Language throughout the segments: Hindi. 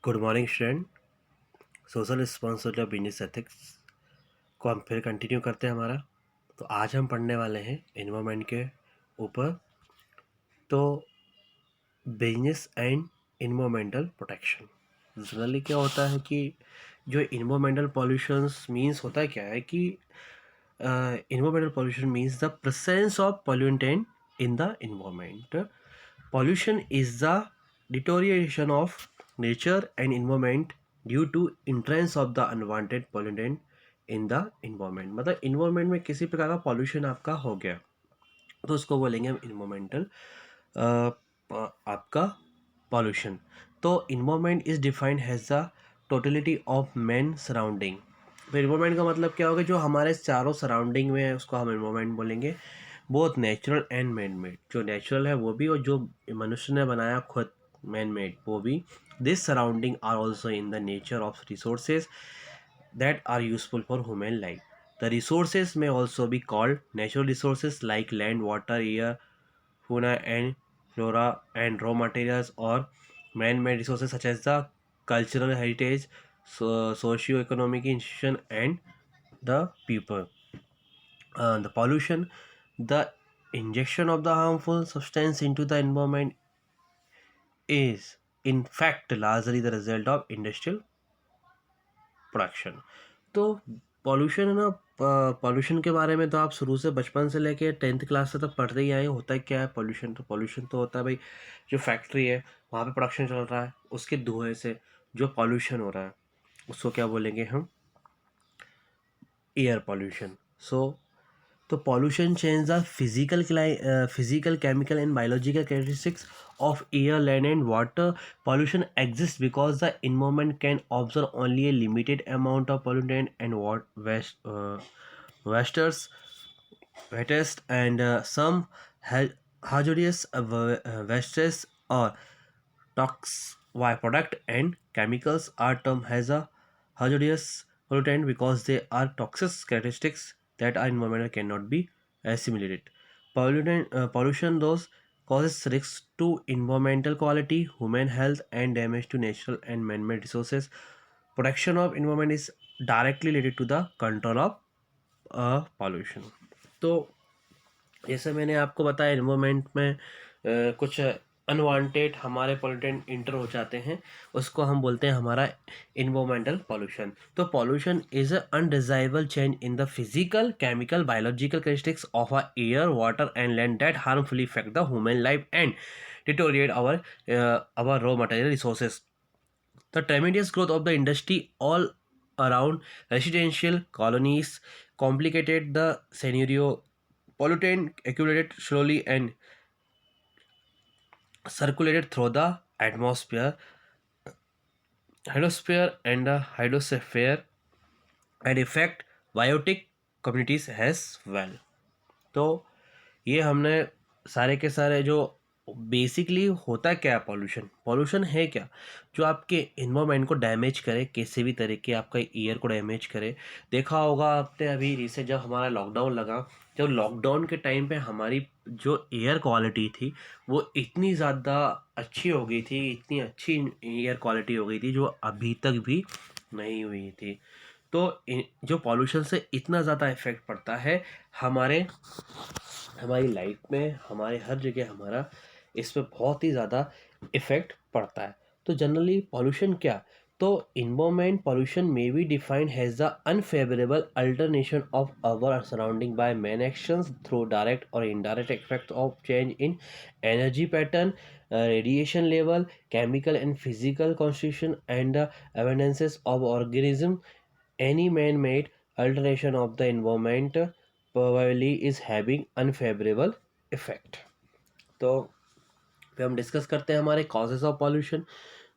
Good morning student. Social responsibility of business ethics को हम फिर कंटिन्यू करते हैं हमारा। तो आज हम पढ़ने वाले हैं इन्वायरमेंट के ऊपर। तो business and environmental protection generally क्या होता है कि जो इन्वायरमेंटल पॉल्यूशंस मीन्स होता है क्या है कि environmental pollution means the presence of pollutant in the environment. Pollution is the deterioration of nature and environment due to entrance of the unwanted pollutant in the environment। मतलब environment में किसी प्रकार का pollution आपका हो गया तो उसको बोलेंगे हम environmental आपका pollution। तो environment is defined as the totality of man surrounding। तो environment का मतलब क्या होगा, जो हमारे चारों सराउंडिंग में है उसको हम environment बोलेंगे। Both natural and man made, जो नेचुरल है वो भी और जो मनुष्य ने बनाया खुद मैन मेड वो भी। This surrounding are also in the nature of resources that are useful for human life. The resources may also be called natural resources like land, water, air, fauna and flora and raw materials, or man-made resources such as the cultural heritage, socio-economic institution, and the people. The pollution, the injection of the harmful substance into the environment, is in fact largely the result of industrial production. तो पॉल्यूशन है ना, पॉल्यूशन के बारे में तो आप शुरू से बचपन से लेके 10th क्लास से तक पढ़ते ही आए। होता है क्या है पॉल्यूशन? तो पॉल्यूशन तो होता है भाई, जो फैक्ट्री है वहाँ पे प्रोडक्शन चल रहा है उसके धुएं से जो पॉल्यूशन हो रहा है उसको क्या बोलेंगे हम? Air pollution. सो तो pollution change the physical, chemical, and biological characteristics of air, land, and water. Pollution exists because the environment can absorb only a limited amount of pollutant and waste and some hazardous wastes or toxic byproduct and chemicals are termed as a hazardous pollutant because they are toxic characteristics that our environment cannot be assimilated. Pollution those causes risks to environmental quality, human health, and damage to natural and man-made resources. Protection of environment is directly related to the control of pollution। तो जैसे मैंने आपको बताया इन्वायरमेंट में कुछ अनवांटेड हमारे पोल्यूटेंट इंटर हो जाते हैं, उसको हम बोलते हैं हमारा इन्वायरमेंटल पॉल्यूशन। तो pollution is a undesirable change in the physical, chemical, biological characteristics of a air, water and land that harmfully effect the human life and deteriorate our raw material resources. The tremendous growth of the industry all around residential colonies complicated the scenario. Pollutant accumulated slowly and circulated through the atmosphere, hydrosphere, and the hydrosphere, and affect biotic communities as well। तो ये हमने सारे के सारे जो बेसिकली होता क्या है पॉल्यूशन, पॉल्यूशन है क्या? जो आपके इन्वायरमेंट को डैमेज करे, किसी भी तरीके आपका ईयर को डैमेज करे। देखा होगा आपने अभी रिसेंट जब हमारा लॉकडाउन लगा, जब लॉकडाउन के टाइम पे हमारी जो एयर क्वालिटी थी वो इतनी ज़्यादा अच्छी हो गई थी, इतनी अच्छी एयर क्वालिटी हो गई थी जो अभी तक भी नहीं हुई थी। तो जो पॉल्यूशन से इतना ज़्यादा इफेक्ट पड़ता है हमारे हमारी लाइफ में, हमारे हर जगह हमारा इस पे बहुत ही ज़्यादा इफ़ेक्ट पड़ता है। तो जनरली पॉल्यूशन क्या? तो environment pollution may be defined has the unfavourable alternation of our surrounding by man actions through direct और indirect effect of change in energy pattern, radiation level, chemical and physical constitution, and the abundances of organism. Any man-made alteration of the environment probably is having unfavorable effect। तो फिर हम डिस्कस करते हैं हमारे कॉजेज ऑफ पॉल्यूशन।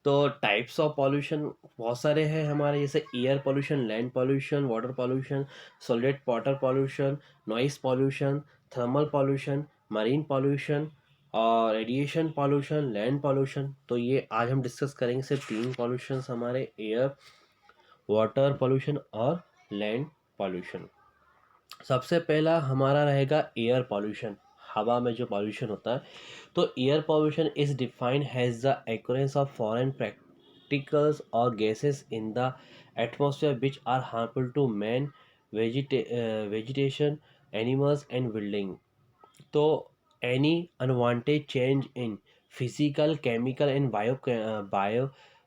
तो टाइप्स ऑफ पॉल्यूशन बहुत सारे हैं हमारे, जैसे air pollution, land pollution, water pollution, solid water pollution, noise pollution, thermal pollution, marine pollution और रेडिएशन पॉल्यूशन, लैंड पॉल्यूशन। तो ये आज हम डिस्कस करेंगे सिर्फ 3 पॉल्यूशन हमारे, एयर, वाटर पॉल्यूशन और लैंड पॉल्यूशन। सबसे पहला हमारा रहेगा एयर पॉल्यूशन, हवा में जो पॉल्यूशन होता है। तो air pollution is defined has the occurrence of foreign particles or gases in the atmosphere which are harmful to man, vegetation, animals, and building. तो any unwanted change in physical, chemical, and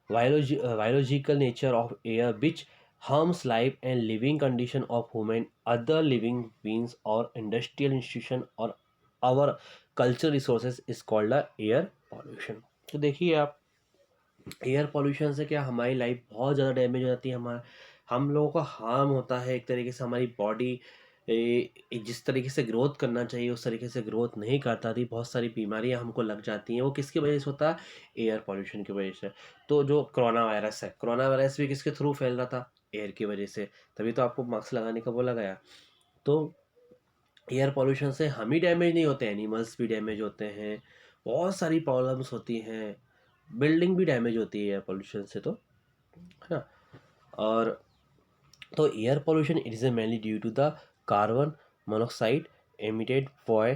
biological nature of air which harms life and living condition of human, other living beings, or industrial institution or our cultural resources is called a air pollution. तो देखिए आप, एयर पोल्यूशन से क्या हमारी लाइफ बहुत ज़्यादा डैमेज हो जाती है, हमारा हम लोगों को हार्म होता है, एक तरीके से हमारी बॉडी जिस तरीके से ग्रोथ करना चाहिए उस तरीके से ग्रोथ नहीं करता थी, बहुत सारी बीमारियां हमको लग जाती हैं। वो किसकी वजह से होता है? एयर पोल्यूशन की वजह से। तो जो कोरोना वायरस है, कोरोना वायरस भी किसके थ्रू फैल रहा था? एयर की वजह से। तभी तो आपको मास्क लगाने का बोला गया। तो एयर पोल्यूशन से हम ही डैमेज नहीं होते, एनिमल्स भी डैमेज होते हैं, बहुत सारी प्रॉब्लम्स होती हैं, बिल्डिंग भी डैमेज होती है एयर पोल्यूशन से, तो है ना। और तो air pollution it is mainly due to the carbon monoxide emitted by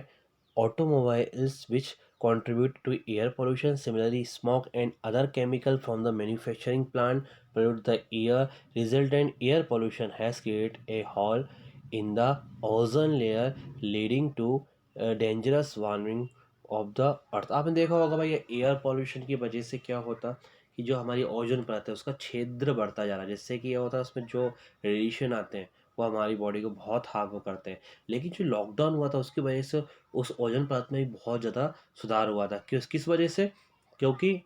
automobiles which contribute to air pollution. Similarly, smoke and other chemical from the manufacturing plant pollute the air. Resultant air pollution has created a hole in the ozone layer leading to dangerous warming of the earth. आपने देखा होगा भाई, एयर पॉल्यूशन की वजह से क्या होता कि जो हमारी ओजोन परत है उसका छिद्र बढ़ता जा रहा है, जिससे कि ये होता है उसमें जो रेडिएशन आते हैं वो हमारी बॉडी को बहुत हार्म करते हैं। लेकिन जो लॉकडाउन हुआ था उसकी वजह से उस ओजोन परत में भी बहुत ज़्यादा सुधार हुआ था। किस वजह से? क्योंकि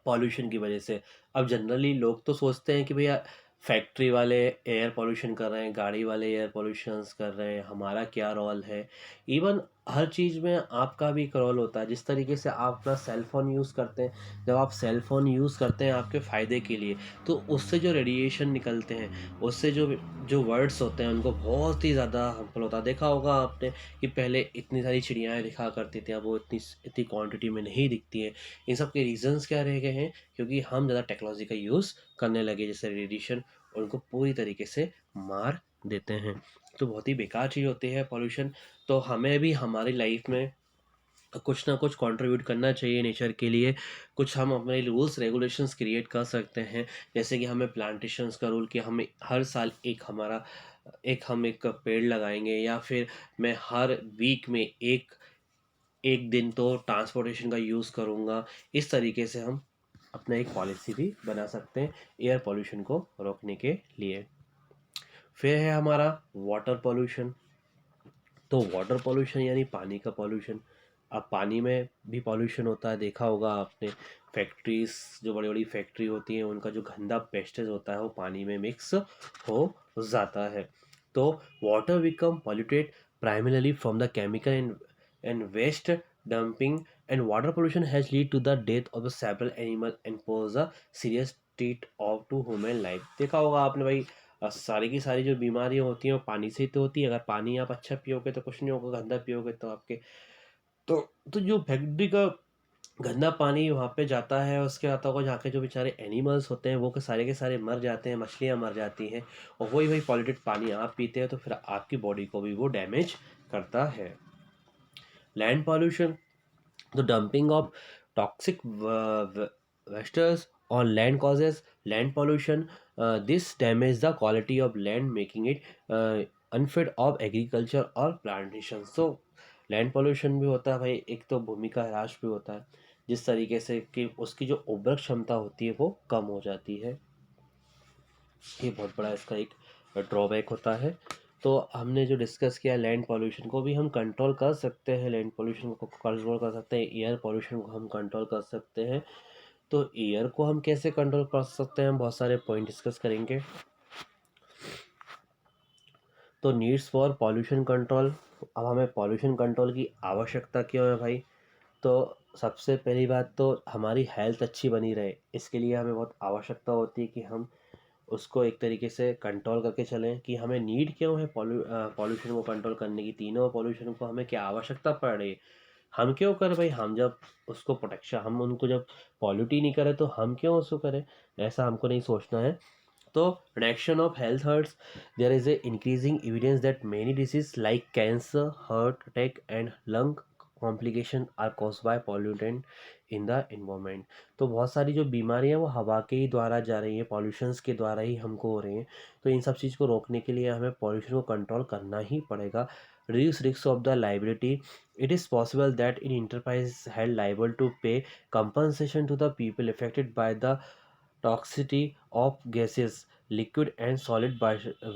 पॉल्यूशन की वजह से। अब जनरली लोग तो सोचते हैं कि भैया फैक्ट्री वाले एयर पोल्यूशन कर रहे हैं, गाड़ी वाले एयर पोल्यूशंस कर रहे हैं, हमारा क्या रोल है? इवन हर चीज़ में आपका भी एक रोल होता है। जिस तरीके से आप अपना सेल फ़ोन यूज़ करते हैं, जब आप सेल फ़ोन यूज़ करते हैं आपके फ़ायदे के लिए, तो उससे जो रेडिएशन निकलते हैं, उससे जो जो वर्ड्स होते हैं उनको बहुत ही ज़्यादा हार्मफुल होता है। देखा होगा आपने कि पहले इतनी सारी चिड़ियाएँ दिखा करती थी, अब वो इतनी इतनी क्वांटिटी में नहीं दिखती हैं। इन सब के रीज़न्स क्या रह गए हैं? क्योंकि हम ज़्यादा टेक्नोलॉजी का यूज़ करने लगे, जैसे रेडिएशन उनको पूरी तरीके से मार देते हैं। तो बहुत ही बेकार चीज़ होती है पॉल्यूशन। तो हमें भी हमारी लाइफ में कुछ ना कुछ कंट्रीब्यूट करना चाहिए नेचर के लिए। कुछ हम अपने रूल्स रेगुलेशंस क्रिएट कर सकते हैं, जैसे कि हमें प्लांटेशंस का रूल कि हमें हर साल एक पेड़ लगाएंगे, या फिर मैं हर वीक में एक एक दिन तो ट्रांसपोर्टेशन का यूज़ करूँगा। इस तरीके से हम अपना एक पॉलिसी भी बना सकते हैं एयर पोल्यूशन को रोकने के लिए। फिर है हमारा वाटर पोल्यूशन। तो वाटर पोल्यूशन यानी पानी का पोल्यूशन। अब पानी में भी पोल्यूशन होता है, देखा होगा आपने। फैक्ट्रीज, जो बड़ी बड़ी फैक्ट्री होती हैं उनका जो गंदा पेस्टेज होता है वो पानी में मिक्स हो जाता है। तो water become polluted primarily from the chemical and waste dumping, and water pollution has led to the death of the several animals and pose a serious threat of to human life। देखा होगा आपने भाई, सारी की सारी जो बीमारियां होती हैं वो पानी से ही तो होती है। अगर पानी आप अच्छा पियोगे तो कुछ नहीं होगा, गंदा पियोगे तो आपके तो तो जो फैक्ट्री का गंदा पानी वहाँ पे जाता है, उसके आता होगा जहाँ के जो बेचारे एनिमल्स होते हैं वो के सारे मर जाते हैं, मछलियाँ मर जाती हैं, और वही वही पॉल्यूटेड पानी आप पीते हैं तो फिर आपकी बॉडी को भी वो डैमेज करता है। Land pollution, the dumping of toxic wasters on land causes land pollution. This damage the quality of land, making it unfit of agriculture or plantation। So land pollution भी होता है भाई, एक तो भूमि का ह्रास भी होता है, जिस तरीके से कि उसकी जो उर्वरक क्षमता होती है वो कम हो जाती है। ये बहुत बड़ा इसका एक ड्रॉबैक होता है। तो हमने जो डिस्कस किया, लैंड पॉल्यूशन को भी हम कंट्रोल कर सकते हैं, लैंड पॉल्यूशन को कंट्रोल कर सकते हैं, एयर पॉल्यूशन को हम कंट्रोल कर सकते हैं। तो एयर को हम कैसे कंट्रोल कर सकते हैं, हम बहुत सारे पॉइंट डिस्कस करेंगे। तो नीड्स फॉर पॉल्यूशन कंट्रोल। अब हमें पॉल्यूशन कंट्रोल की आवश्यकता क्यों है भाई? तो सबसे पहली बात तो हमारी हेल्थ अच्छी बनी रहे, इसके लिए हमें बहुत आवश्यकता होती है कि हम उसको एक तरीके से कंट्रोल करके चलें। कि हमें नीड क्यों है पॉल्यूशन को कंट्रोल करने की, तीनों पॉल्यूशन को हमें क्या आवश्यकता पड़ रही है, हम क्यों करें भाई? हम जब उसको प्रोटेक्शन, हम उनको जब पॉल्यूट ही नहीं करें तो हम क्यों उसको करें? ऐसा हमको नहीं सोचना है। तो reduction of health hurts, there is a increasing evidence that many diseases like cancer, heart attack, and lung complications are caused by pollutant in the environment. तो बहुत सारी जो बीमारियां वो हवा के ही द्वारा जा रही है, पॉल्यूशंस के द्वारा ही हमको हो रही हैं। तो इन सब चीज़ को रोकने के लिए हमें पॉल्यूशन को कंट्रोल करना ही पड़ेगा। Reduce risk of the liability, it is possible that an enterprise is held liable to pay compensation to the people affected by the toxicity of gases, liquid and solid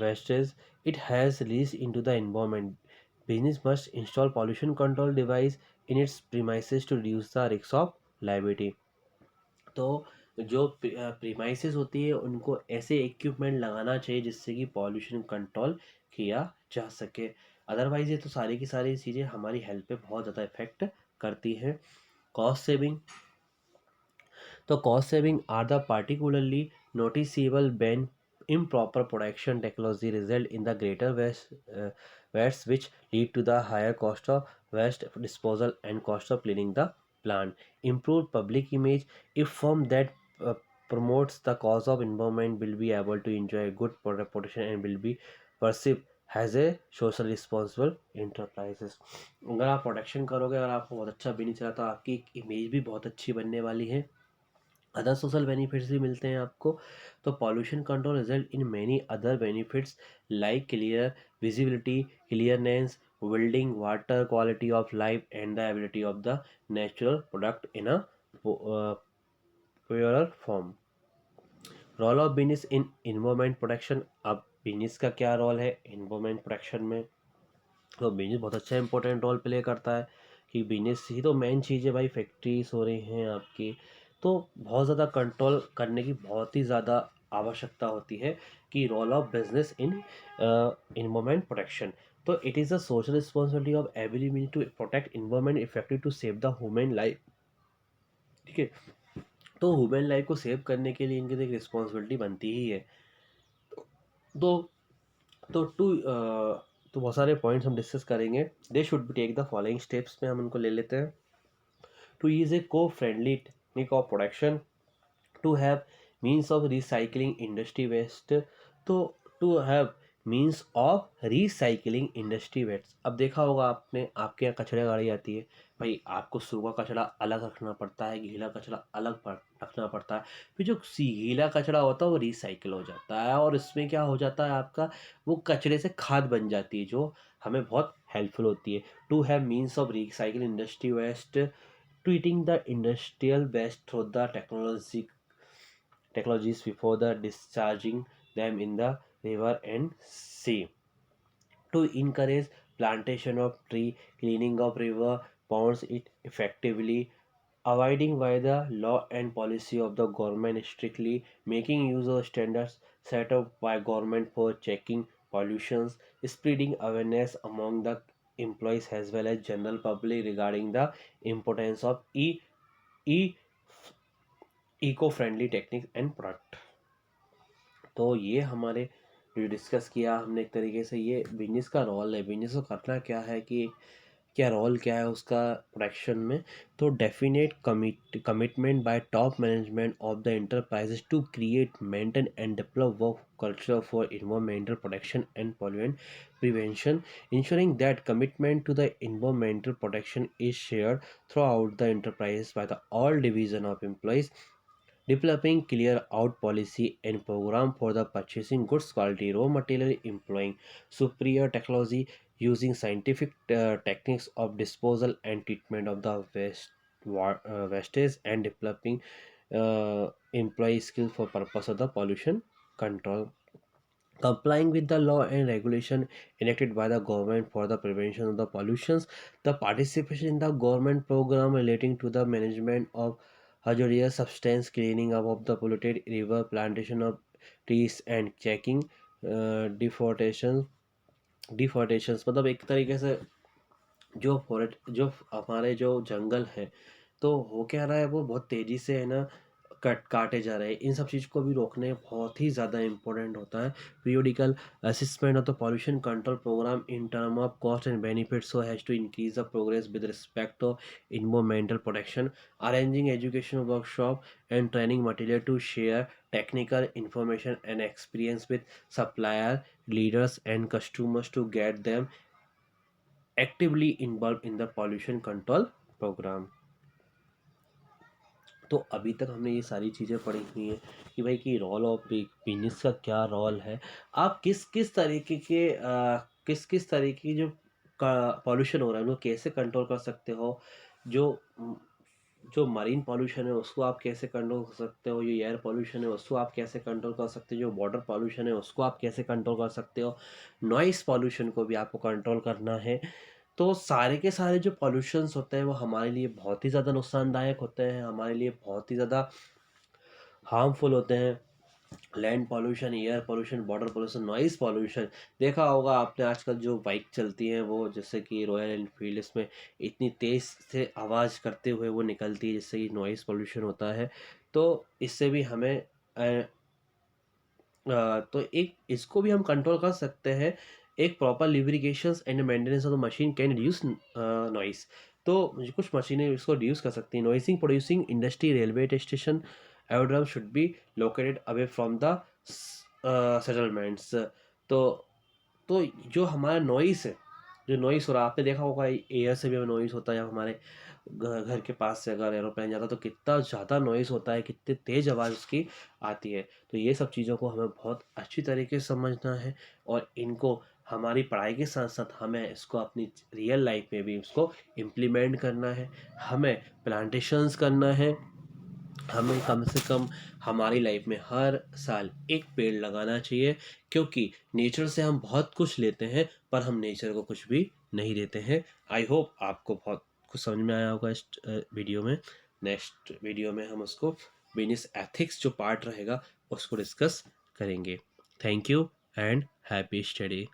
wastes it has released into the environment. Business must install pollution control device in its premises to reduce the risk of liability. तो जो प्रीमाइसेस होती है उनको ऐसे इक्विपमेंट लगाना चाहिए जिससे कि पॉल्यूशन कंट्रोल किया जा सके। अदरवाइज ये तो सारी की सारी चीज़ें हमारी हेल्थ पे बहुत ज़्यादा इफेक्ट करती हैं। कॉस्ट सेविंग, तो cost saving are the particularly noticeable when improper production technology result in the greater waste which lead to the higher cost of waste disposal and cost of cleaning the plant. Improved public image, if firm that promotes the cause of environment will be able to enjoy a good reputation and will be perceived has a social responsible enterprises. अगर आप प्रोडक्शन करोगे और आपको बहुत अच्छा भी नहीं चला तो आपकी एक इमेज भी बहुत अच्छी बनने वाली है। अदर सोशल बेनिफिट्स भी मिलते हैं आपको। तो pollution control result in many other benefits like clear visibility, clearness, building water quality of life and the ability of the natural product in a purer form. Role of business in environment protection. अब बिजनेस का क्या रोल है इन्वायरमेंट प्रोटेक्शन में? तो बिजनेस बहुत अच्छा इंपॉर्टेंट रोल प्ले करता है कि बिजनेस ही तो मेन चीज़ है भाई। फैक्ट्रीज हो रही हैं आपकी, तो बहुत ज़्यादा कंट्रोल करने की बहुत ही ज़्यादा आवश्यकता होती है कि role of business in environment protection. तो it is a social responsibility of every mean to protect environment effective to save the human life. ठीक है, तो ह्यूमन लाइफ को सेव करने के लिए इनकी एक रिस्पॉन्सिबिलिटी बनती ही है। तो तो तो बहुत सारे पॉइंट्स हम डिस्कस करेंगे। They should be take the following steps में हम उनको ले लेते हैं। To use eco friendly technique of production, to have means of recycling industry waste. तो to have means of recycling industry waste. अब देखा होगा आपने, आपके यहाँ कचरे गाड़ी आती है भाई, आपको सूखा कचरा अलग रखना पड़ता है, गीला कचरा अलग रखना पड़ता है। फिर जो गीला कचरा होता है वो रिसाइकिल हो जाता है और इसमें क्या हो जाता है आपका, वो कचरे से खाद बन जाती है जो हमें बहुत हेल्पफुल होती है। To have means of recycle industry waste, treating the industrial waste through the technologies before the discharging them in the river and sea. To encourage plantation of tree, cleaning of river ponds it effectively, avoiding by the law and policy of the government strictly, making use of standards set up by government for checking pollutions, spreading awareness among the employees as well as general public regarding the importance of e eco friendly technique and product. तो ये हमारे जो डिस्कस किया हमने एक तरीके से, ये बिजनेस का रोल है। बिजनेस को करना क्या है कि क्या रोल क्या है उसका प्रोडक्शन में। तो definite commitment by top management of the enterprises to create maintain and develop work culture for environmental protection and pollution prevention, ensuring that commitment to the environmental protection is shared throughout the enterprise by the all division of employees, developing clear out policy and program for the purchasing goods quality raw material, employing superior technology, using scientific techniques of disposal and treatment of the wastage, and developing employee skills for purpose of the pollution control, complying with the law and regulation enacted by the government for the prevention of the pollutions, the participation in the government program relating to the management of hazardous substance, cleaning up of the polluted river, plantation of trees and checking deforestation deforestation. मतलब एक तरीके से जो फॉरेस्ट जो हमारे जो जंगल है, तो हो क्या रहा है वो बहुत तेज़ी से है ना काटे जा रहे हैं। इन सब चीज़ को भी रोकने बहुत ही ज़्यादा इम्पोर्टेंट होता है। Periodical assessment of the pollution control programme in term of cost and benefits so has to increase the progress with respect of environmental protection, arranging education workshop and training material to share technical information and experience with supplier leaders and customers to get them actively involved in the pollution control program. तो अभी तक हमने ये सारी चीज़ें पढ़ी हुई हैं कि भाई कि रोल ऑफ बिजनेस का क्या रोल है। आप किस किस तरीके के किस किस तरीके की जो का पॉल्यूशन हो रहा है उनको कैसे कंट्रोल कर सकते हो। जो जो मरीन पॉल्यूशन है उसको आप कैसे कंट्रोल कर सकते हो, जो एयर पॉल्यूशन है उसको आप कैसे कंट्रोल कर सकते हो, जो वाटर पॉल्यूशन है उसको आप कैसे कंट्रोल कर सकते हो, नॉइस पॉल्यूशन को भी आपको कंट्रोल करना है। तो सारे के सारे जो पॉल्यूशंस होते हैं वो हमारे लिए बहुत ही ज़्यादा नुकसानदायक होते हैं, हमारे लिए बहुत ही ज़्यादा हार्मफुल होते हैं। Land pollution, air pollution, water pollution, noise pollution. देखा होगा आपने आजकल जो बाइक चलती हैं वो जैसे कि रॉयल एनफील्ड, इसमें इतनी तेज़ से आवाज़ करते हुए वो निकलती है जिससे कि नॉइज़ पॉल्यूशन होता है। तो इससे भी हमें तो एक इसको भी हम कंट्रोल कर सकते हैं। एक proper lubrications and maintenance of the machine can reduce noise. तो कुछ मशीनें इसको रिड्यूस कर सकती हैं। Noising producing industry, railway station, aerodrome should be located away from the settlements. तो तो जो हमारा नॉइस है, जो नॉइस हो रहा है आपने देखा होगा एयर से भी हमें नॉइस होता है। हमारे घर के पास से अगर एरोप्लेन जाता है तो कितना ज़्यादा नॉइस होता है, कितनी तेज़ आवाज़ उसकी आती है। तो ये सब चीज़ों को हमें बहुत अच्छी तरीके से समझना है और इनको हमारी पढ़ाई के साथ साथ हमें इसको अपनी रियल लाइफ में भी उसको इम्प्लीमेंट करना है। हमें प्लांटेशंस करना है। हमें कम से कम हमारी लाइफ में हर साल एक पेड़ लगाना चाहिए, क्योंकि नेचर से हम बहुत कुछ लेते हैं पर हम नेचर को कुछ भी नहीं देते हैं। आई होप आपको बहुत कुछ समझ में आया होगा इस वीडियो में। नेक्स्ट वीडियो में हम उसको बिजनेस एथिक्स जो पार्ट रहेगा उसको डिस्कस करेंगे। Thank you and happy study.